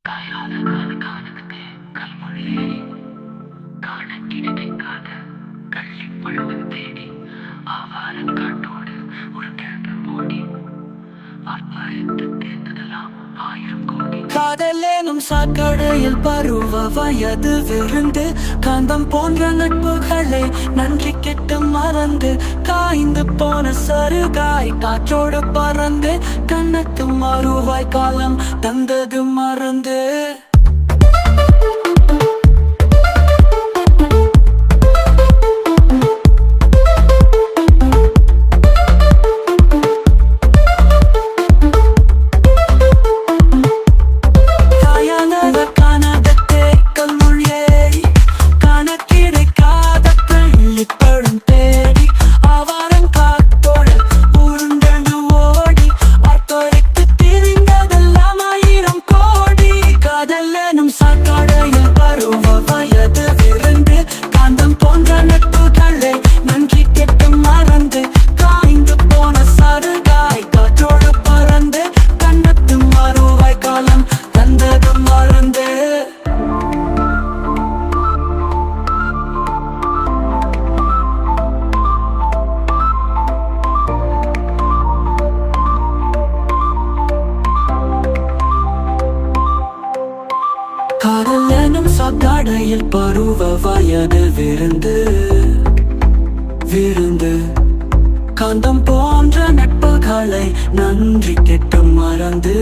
காயாத காது காதுக்கு கல்மொழியை காண கிடைக்காத கள்ளி பழுது தேடி ஆவார காட்டோடு ஒரு கிழமை ஓடி ஆர்ப்பாயத்து தேர்ந்ததெல்லாம் 1000 கோடி. காதலேனும் சாக்கடையில் பருவ வயது விருந்து காந்தம் போன்ற நட்புகளை நன்றி கெட்டு மறந்து காய்ந்து போன சருகாய் காற்றோடு பறந்து கண்ணத்து மறுவாய் காலம் தந்தது மறந்து. காதலனும் சாக்கடையில் பருவ வயது விருந்து காந்தம் போன்ற நட்புகளை நன்றி கெட்டு மறந்து